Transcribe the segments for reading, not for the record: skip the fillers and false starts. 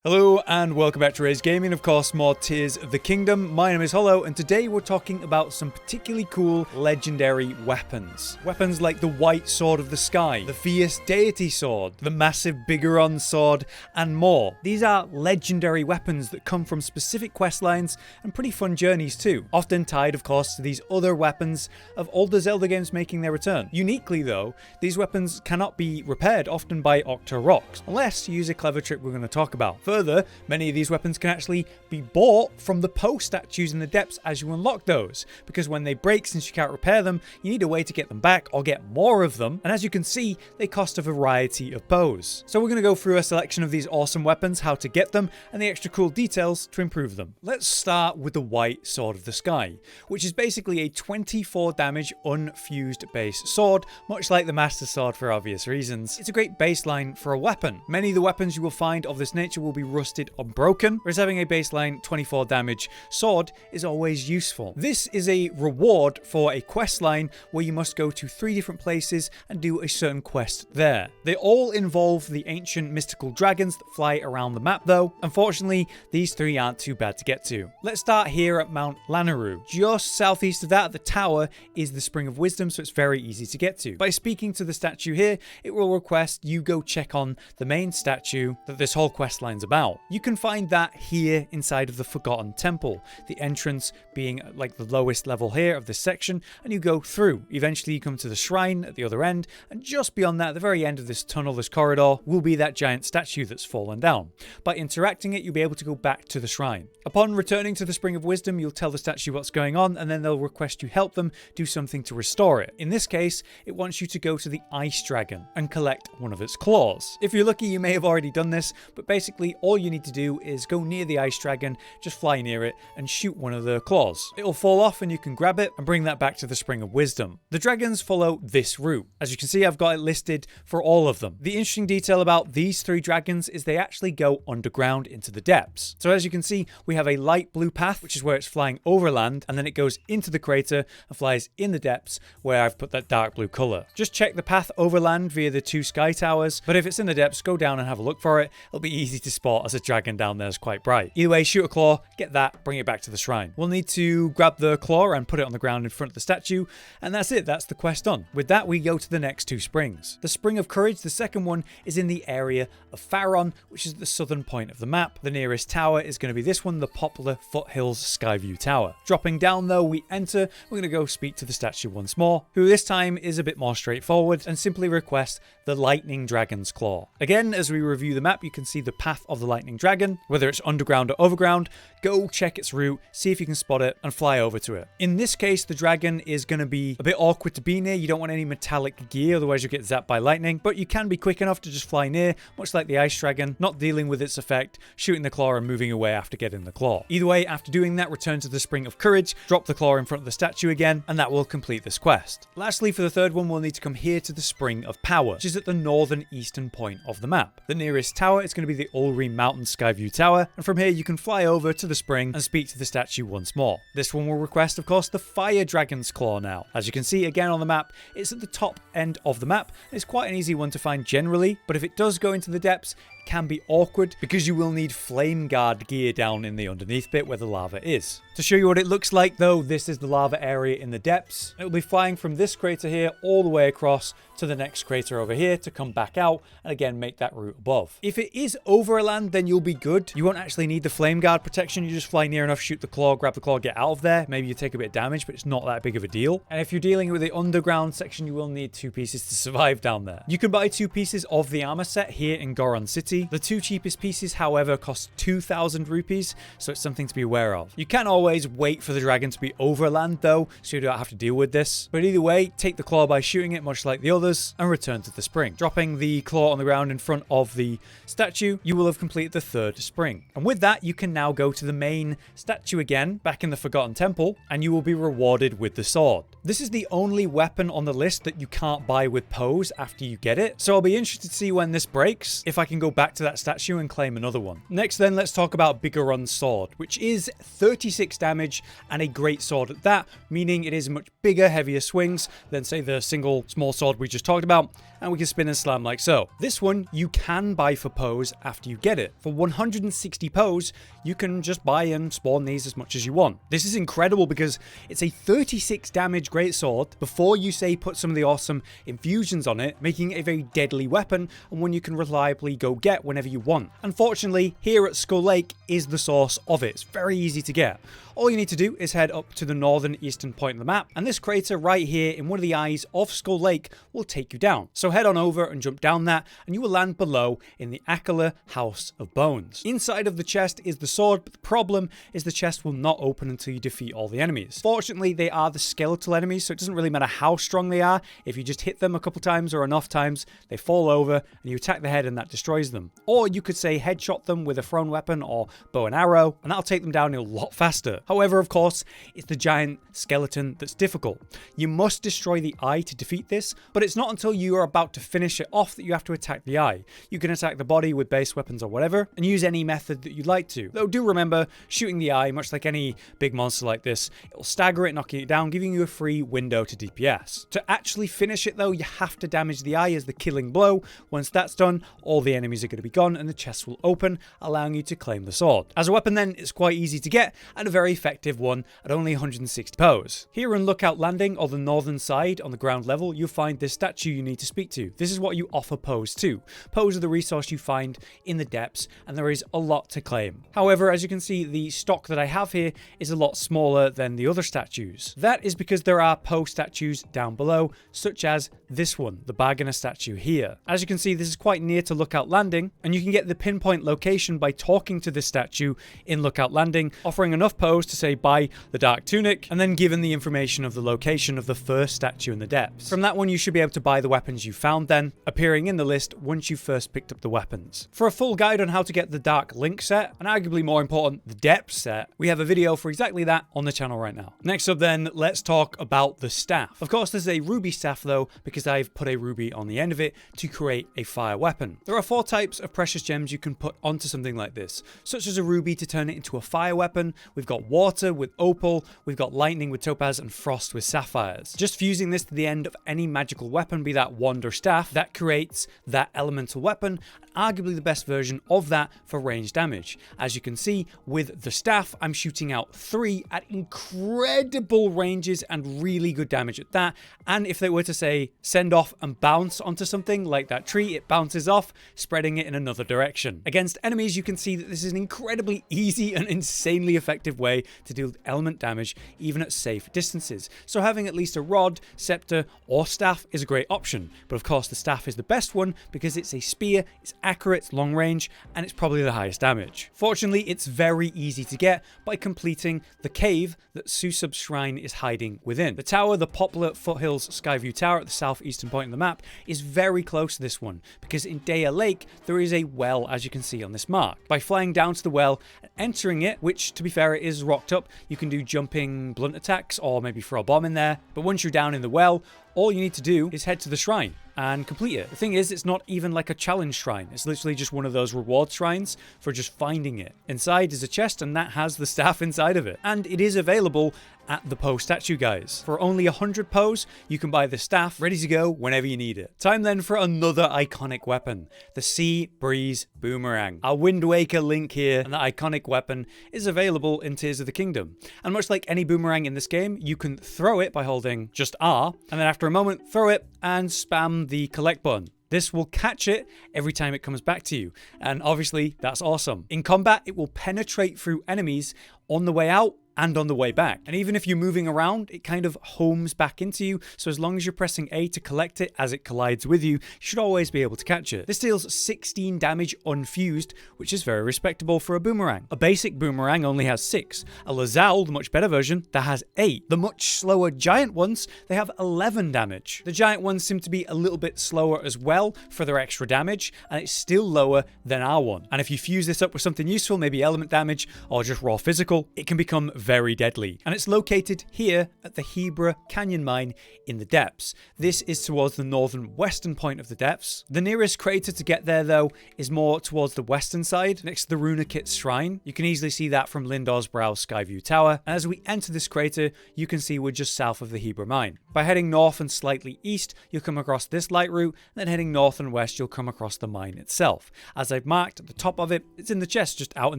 Hello and welcome back to Rage Gaming, of course more Tears of the Kingdom. My name is Hollow and today we're talking about some particularly cool legendary weapons. Weapons like the White Sword of the Sky, the Fierce Deity Sword, the massive Biggoron sword and more. These are legendary weapons that come from specific quest lines and pretty fun journeys too, often tied of course to these other weapons of older Zelda games making their return. Uniquely though, these weapons cannot be repaired often by Octorocks, unless you use a clever trick we're going to talk about. Further, many of these weapons can actually be bought from the Poe statues in the depths as you unlock those, because when they break, since you can't repair them, you need a way to get them back or get more of them, and as you can see, they cost a variety of Poes. So we're going to go through a selection of these awesome weapons, how to get them, and the extra cool details to improve them. Let's start with the White Sword of the Sky, which is basically a 24 damage unfused base sword, much like the Master Sword for obvious reasons. It's a great baseline for a weapon. Many of the weapons you will find of this nature will be rusted or broken, whereas having a baseline 24 damage sword is always useful. This is a reward for a quest line where you must go to 3 different places and do a certain quest there. They all involve the ancient mystical dragons that fly around the map though. Unfortunately, these 3 aren't too bad to get to. Let's start here at Mount Lanayru. Just southeast of that at the tower is the Spring of Wisdom, so it's very easy to get to. By speaking to the statue here, it will request you go check on the main statue that this whole quest line's about. You can find that here inside of the Forgotten Temple, the entrance being like the lowest level here of this section, and you go through. Eventually you come to the shrine at the other end, and just beyond that, at the very end of this tunnel, this corridor, will be that giant statue that's fallen down. By interacting it, you'll be able to go back to the shrine. Upon returning to the Spring of Wisdom, you'll tell the statue what's going on, and then they'll request you help them do something to restore it. In this case, it wants you to go to the Ice Dragon and collect one of its claws. If you're lucky, you may have already done this, but basically all you need to do is go near the Ice Dragon, just fly near it and shoot one of the claws. It'll fall off and you can grab it and bring that back to the Spring of Wisdom. The dragons follow this route. As you can see, I've got it listed for all of them. The interesting detail about these 3 dragons is they actually go underground into the depths. So as you can see, we have a light blue path, which is where it's flying over land, and then it goes into the crater and flies in the depths where I've put that dark blue color. Just check the path over land via the 2 sky towers, but if it's in the depths, go down and have a look for it. It'll be easy to spot as a dragon down there is quite bright. Either way, shoot a claw, get that, bring it back to the shrine. We'll need to grab the claw and put it on the ground in front of the statue, and that's it. That's the quest done. With that, we go to the next 2 springs. The Spring of Courage, the second one, is in the area of Faron, which is the southern point of the map. The nearest tower is going to be this one, the popular Foothills Skyview Tower. Dropping down though, we enter. We're going to go speak to the statue once more, who this time is a bit more straightforward and simply request the Lightning Dragon's Claw. Again, as we review the map, you can see the path of the Lightning Dragon, whether it's underground or overground. Go check its route, see if you can spot it, and fly over to it. In this case, the dragon is going to be a bit awkward to be near. You don't want any metallic gear, otherwise you'll get zapped by lightning, but you can be quick enough to just fly near, much like the Ice Dragon, not dealing with its effect, shooting the claw and moving away after getting the claw. Either way, after doing that, return to the Spring of Courage, drop the claw in front of the statue again, and that will complete this quest. Lastly, for the third one, we'll need to come here to the Spring of Power, which is at the northern eastern point of the map. The nearest tower is going to be the Ulri Mountain Skyview Tower, and from here you can fly over to the spring and speak to the statue once more. This one will request, of course, the Fire Dragon's Claw now. As you can see again on the map, it's at the top end of the map. It's quite an easy one to find generally, but if it does go into the depths, it can be awkward because you will need flame guard gear down in the underneath bit where the lava is. To show you what it looks like though, this is the lava area in the depths. It will be flying from this crater here all the way across to the next crater over here to come back out and again make that route above. If it is over land, then you'll be good. You won't actually need the flame guard protection. You just fly near enough, shoot the claw, grab the claw, get out of there. Maybe you take a bit of damage, but it's not that big of a deal. And if you're dealing with the underground section, you will need 2 pieces to survive down there. You can buy 2 pieces of the armor set here in Goron City. The 2 cheapest pieces, however, cost 2,000 rupees, so it's something to be aware of. You can always wait for the dragon to be over land though, so you don't have to deal with this. But either way, take the claw by shooting it much like the others and return to the spring. Dropping the claw on the ground in front of the statue, you will have completed the 3rd spring. And with that, you can now go to the main statue again, back in the Forgotten Temple, and you will be rewarded with the sword. This is the only weapon on the list that you can't buy with Poes after you get it, so I'll be interested to see when this breaks, if I can go back back to that statue and claim another one. Next then, let's talk about Biggoron's sword, which is 36 damage and a great sword at that, meaning it is much bigger, heavier swings than say the single small sword we just talked about, and we can spin and slam like so. This one you can buy for Poes after you get it. For 160 Poes, you can just buy and spawn these as much as you want. This is incredible because it's a 36 damage greatsword before you say put some of the awesome infusions on it, making it a very deadly weapon and one you can reliably go get whenever you want. Unfortunately, here at Skull Lake is the source of it. It's very easy to get. All you need to do is head up to the northern eastern point of the map, and this crater right here in one of the eyes of Skull Lake will take you down. So head on over and jump down that, and you will land below in the Akala House of Bones. Inside of the chest is the sword, but the problem is the chest will not open until you defeat all the enemies. Fortunately, they are the skeletal enemies, so it doesn't really matter how strong they are. If you just hit them a couple times or enough times, they fall over and you attack the head and that destroys them. Or you could say headshot them with a thrown weapon or bow and arrow, and that'll take them down a lot faster. However, of course, it's the giant skeleton that's difficult. You must destroy the eye to defeat this, but it's not until you are about to finish it off that you have to attack the eye. You can attack the body with base weapons or whatever, and use any method that you'd like to. Though do remember, shooting the eye, much like any big monster like this, it will stagger it, knocking it down, giving you a free window to DPS. To actually finish it though, you have to damage the eye as the killing blow. Once that's done, all the enemies are going to be gone and the chest will open, allowing you to claim the sword. As a weapon then, it's quite easy to get and a very effective one at only 160 Poes. Here in Lookout Landing, or the northern side on the ground level, you'll find this statue you need to speak to. This is what you offer Poes to. Poes are the resource you find in the depths, and there is a lot to claim. However, as you can see, the stock that I have here is a lot smaller than the other statues. That is because there are Poe statues down below, such as this one, the Bargainer statue here. As you can see, this is quite near to Lookout Landing, and you can get the pinpoint location by talking to this statue in Lookout Landing, offering enough Poes to say buy the Dark Tunic, and then given the information of the location of the first statue in the depths. From that one, you should be able to buy the weapons you found then, appearing in the list once you first picked up the weapons. For a full guide on how to get the Dark Link set, and arguably more important, the Depth set, we have a video for exactly that on the channel right now. Next up then, let's talk about the staff. Of course, this is a ruby staff though, because I've put a ruby on the end of it to create a fire weapon. There are 4 types of precious gems you can put onto something like this, such as a ruby to turn it into a fire weapon. We've got water with opal, we've got lightning with topaz, and frost with sapphires. Just fusing this to the end of any magical weapon, be that wand or staff, that creates that elemental weapon, and arguably the best version of that for range damage. As you can see, with the staff, I'm shooting out 3 at incredible ranges and really good damage at that. And if they were to say send off and bounce onto something like that tree, it bounces off, spreading it in another direction. Against enemies, you can see that this is an incredibly easy and insanely effective way to deal element damage even at safe distances. So having at least a rod, scepter, or staff is a great option. But of course, the staff is the best one because it's a spear, it's accurate, it's long range, and it's probably the highest damage. Fortunately, it's very easy to get by completing the cave that Susub's shrine is hiding within. The tower, the Poplar Foothills Skyview Tower at the southeastern point of the map, is very close to this one because in Daya Lake there is a well, as you can see on this mark. By flying down to the well and entering it, which to be fair it is rocked up, you can do jumping blunt attacks or maybe throw a bomb in there. But once you're down in the well, all you need to do is head to the shrine and complete it. The thing is, it's not even like a challenge shrine. It's literally just one of those reward shrines for just finding it. Inside is a chest and that has the staff inside of it. And it is available at the Poe statue, guys. For only 100 Poes, you can buy the staff ready to go whenever you need it. Time then for another iconic weapon, the Sea Breeze Boomerang. Our Wind Waker Link here, and that iconic weapon is available in Tears of the Kingdom. And much like any boomerang in this game, you can throw it by holding just R, and then after a moment, throw it and spam the collect button. This will catch it every time it comes back to you, and obviously that's awesome. In combat, it will penetrate through enemies on the way out and on the way back. And even if you're moving around, it kind of homes back into you. So as long as you're pressing A to collect it as it collides with you, you should always be able to catch it. This deals 16 damage unfused, which is very respectable for a boomerang. A basic boomerang only has 6. A Lazal, the much better version, that has 8. The much slower giant ones, they have 11 damage. The giant ones seem to be a little bit slower as well for their extra damage, and it's still lower than our one. And if you fuse this up with something useful, maybe element damage or just raw physical, it can become very deadly. And it's located here at the Hebra Canyon Mine in the depths. This is towards the northern western point of the depths. The nearest crater to get there though is more towards the western side, next to the Runakit Shrine. You can easily see that from Lindor's Brow Skyview Tower. And as we enter this crater, you can see we're just south of the Hebra Mine. By heading north and slightly east, you'll come across this light route, and then heading north and west, you'll come across the mine itself. As I've marked at the top of it, it's in the chest just out in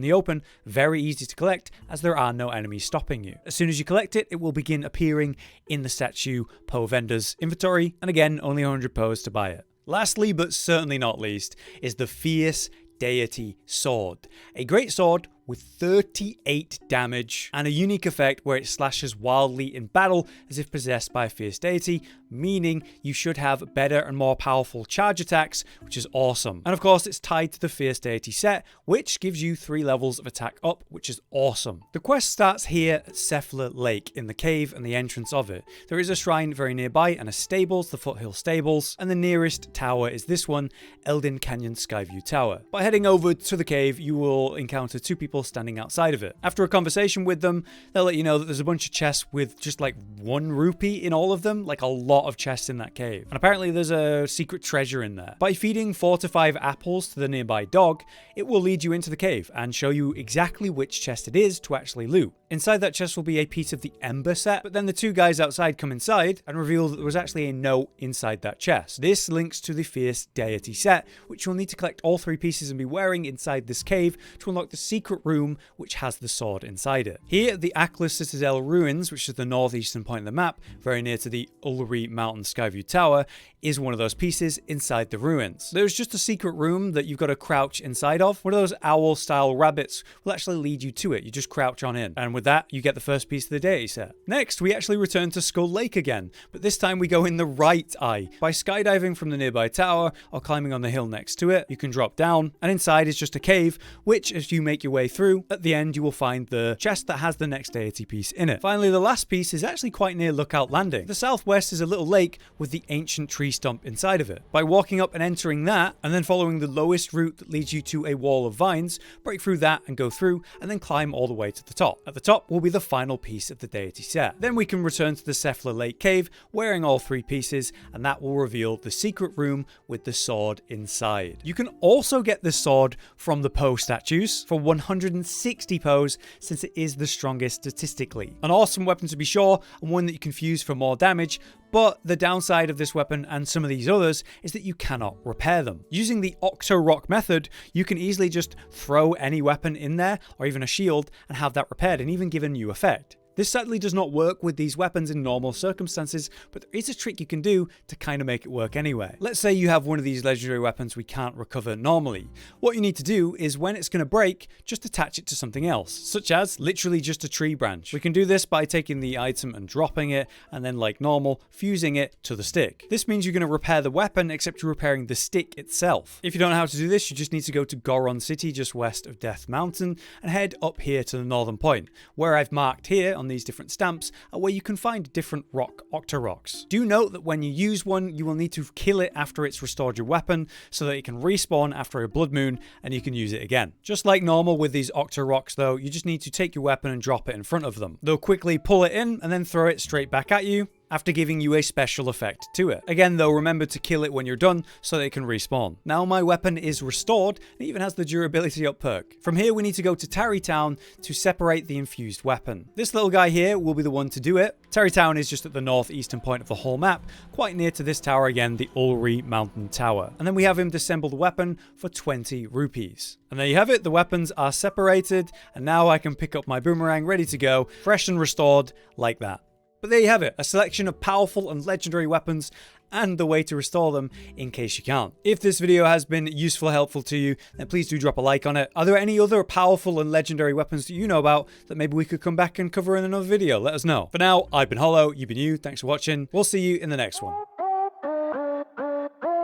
the open, very easy to collect as there are no enemies stopping you. As soon as you collect it, it will begin appearing in the statue Poe vendor's inventory, and again, only 100 Poes to buy it. Lastly, but certainly not least, is the Fierce Deity Sword. A great sword with 38 damage and a unique effect where it slashes wildly in battle as if possessed by a fierce deity, meaning you should have better and more powerful charge attacks, which is awesome. And of course, it's tied to the Fierce Deity set, which gives you 3 levels of attack up, which is awesome. The quest starts here at Cephala Lake in the cave and the entrance of it. There is a shrine very nearby and a stables, the Foothill Stables, and the nearest tower is this one, Eldin Canyon Skyview Tower. By heading over to the cave, you will encounter 2 people standing outside of it. After a conversation with them, they'll let you know that there's a bunch of chests with just like 1 rupee in all of them, like a lot of chests in that cave. And apparently there's a secret treasure in there. By feeding 4 to 5 apples to the nearby dog, it will lead you into the cave and show you exactly which chest it is to actually loot. Inside that chest will be a piece of the Ember set, but then the 2 guys outside come inside and reveal that there was actually a note inside that chest. This links to the Fierce Deity set, which you'll need to collect all 3 pieces and be wearing inside this cave to unlock the secret room which has the sword inside it. Here at the Akla Citadel Ruins, which is the northeastern point of the map, very near to the Ulri Mountain Skyview Tower, is one of those pieces inside the ruins. There's just a secret room that you've got to crouch inside of. One of those owl-style rabbits will actually lead you to it. You just crouch on in. And with that, you get the first piece of the deity set. Next, we actually return to Skull Lake again, but this time we go in the right eye. By skydiving from the nearby tower or climbing on the hill next to it, you can drop down, and inside is just a cave, which as you make your way through, at the end you will find the chest that has the next deity piece in it. Finally, the last piece is actually quite near Lookout Landing. The southwest is a little lake with the ancient tree stump inside of it. By walking up and entering that, and then following the lowest route that leads you to a wall of vines, break through that and go through, and then climb all the way to the top. At the top will be the final piece of the deity set. Then we can return to the Cephala Lake cave, wearing all 3 pieces, and that will reveal the secret room with the sword inside. You can also get this sword from the Poe statues for 160 Poes, since it is the strongest statistically. An awesome weapon to be sure, and one that you can fuse for more damage, but the downside of this weapon and some of these others is that you cannot repair them. Using the Octorock method, you can easily just throw any weapon in there, or even a shield, and have that repaired and even give a new effect. This sadly does not work with these weapons in normal circumstances, but there is a trick you can do to kind of make it work anyway. Let's say you have one of these legendary weapons we can't recover normally. What you need to do is when it's going to break, just attach it to something else, such as literally just a tree branch. We can do this by taking the item and dropping it, and then like normal, fusing it to the stick. This means you're going to repair the weapon, except you're repairing the stick itself. If you don't know how to do this, you just need to go to Goron City, just west of Death Mountain, and head up here to the northern point, where I've marked here on these different stamps are where you can find different Rock Octorocks. Do note that when you use one, you will need to kill it after it's restored your weapon so that it can respawn after a blood moon and you can use it again. Just like normal with these Octorocks though, you just need to take your weapon and drop it in front of them. They'll quickly pull it in and then throw it straight back at you, after giving you a special effect to it. Again though, remember to kill it when you're done so they can respawn. Now my weapon is restored and even has the durability up perk. From here we need to go to Tarrytown to separate the infused weapon. This little guy here will be the one to do it. Tarrytown is just at the northeastern point of the whole map, quite near to this tower again, the Ulri Mountain Tower. And then we have him disassemble the weapon for 20 rupees. And there you have it, the weapons are separated, and now I can pick up my boomerang ready to go, fresh and restored like that. But there you have it, a selection of powerful and legendary weapons and the way to restore them in case you can't. If this video has been useful, helpful to you, then please do drop a like on it. Are there any other powerful and legendary weapons that you know about that maybe we could come back and cover in another video? Let us know. For now, I've been Hollow, you've been you, thanks for watching. We'll see you in the next one.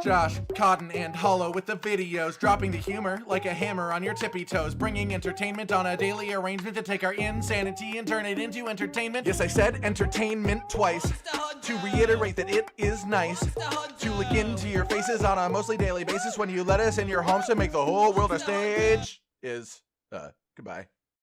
Josh, Cotton, and Hollow with the videos, dropping the humor like a hammer on your tippy toes, bringing entertainment on a daily arrangement to take our insanity and turn it into entertainment. Yes, I said entertainment twice, to reiterate that it is nice to look into your faces on a mostly daily basis when you let us in your homes to make the whole world a stage. Goodbye.